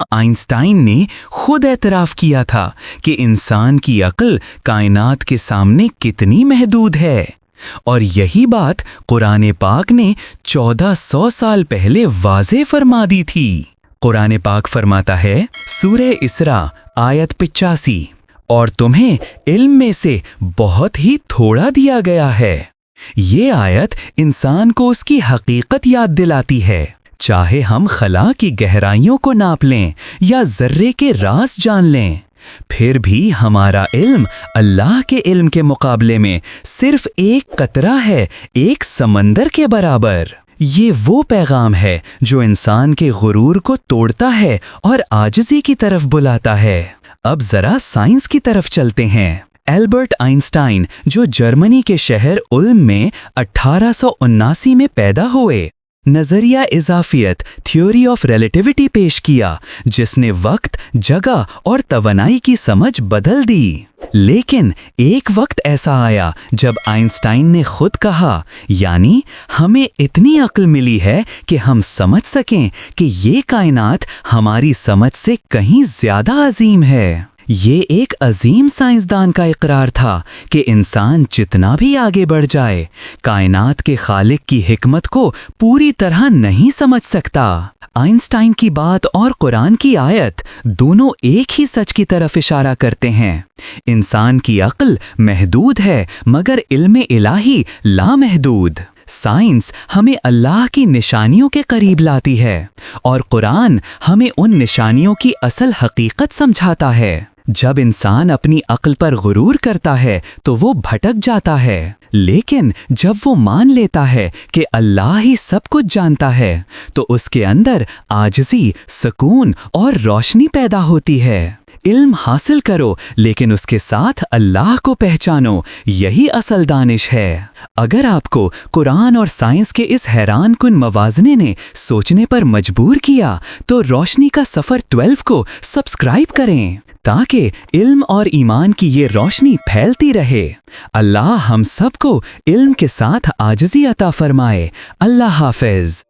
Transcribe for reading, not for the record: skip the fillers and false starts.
Einstein ने खुद एतराफ़ किया था कि इंसान की अक्ल कायनात के सामने कितनी महदूद है, और यही बात कुरान पाक ने 1400 साल पहले वाज़े फरमा दी थी। कुरान पाक फरमाता है, सूरह इसरा आयत 85, और तुम्हें इल्म में से बहुत ही थोड़ा दिया गया है। ये आयत इंसान को उसकी हकीकत याद दिलाती है। चाहे हम खला की गहराइयों को नाप लें या ज़र्रे के राज जान लें, फिर भी हमारा इल्म अल्लाह के इल्म के मुकाबले में सिर्फ एक कतरा है, एक समंदर के बराबर। ये वो पैगाम है जो इंसान के गुरूर को तोड़ता है और आजिज़ी की तरफ बुलाता है। अब ज़रा साइंस की तरफ चलते हैं। एल्बर्ट आइंस्टाइन, जो जर्मनी के शहर उल्म में 1879 में पैदा हुए, नज़रिया इज़ाफ़ियत थ्योरी ऑफ रिलेटिविटी पेश किया, जिसने वक्त, जगह और तवानाई की समझ बदल दी। लेकिन एक वक्त ऐसा आया जब आइंस्टाइन ने खुद कहा, यानी हमें इतनी अक्ल मिली है कि हम समझ सकें कि ये कायनात हमारी समझ से कहीं ज़्यादा अजीम है। ये एक अजीम साइंसदान का इकरार था कि इंसान जितना भी आगे बढ़ जाए, कायनात के खालिक की हिकमत को पूरी तरह नहीं समझ सकता। आइंस्टाइन की बात और कुरान की आयत दोनों एक ही सच की तरफ इशारा करते हैं। इंसान की अक्ल महदूद है, मगर इल्म इलाही लामहदूद। साइंस हमें अल्लाह की निशानियों के करीब लाती है, और कुरान हमें उन निशानियों की असल हकीकत समझाता है। जब इंसान अपनी अक्ल पर गुरूर करता है तो वो भटक जाता है, लेकिन जब वो मान लेता है कि अल्लाह ही सब कुछ जानता है, तो उसके अंदर आजिज़ी, सुकून और रोशनी पैदा होती है। इल्म हासिल करो, लेकिन उसके साथ अल्लाह को पहचानो, यही असल दानिश है। अगर आपको कुरान और साइंस के इस हैरान कुन मवाज़ने ने सोचने पर मजबूर किया, तो रोशनी का सफ़र 12 को सब्सक्राइब करें, ताकि इल्म और ईमान की ये रोशनी फैलती रहे। अल्लाह हम सबको इल्म के साथ आजिज़ी अता फरमाए। अल्लाह हाफ़िज़।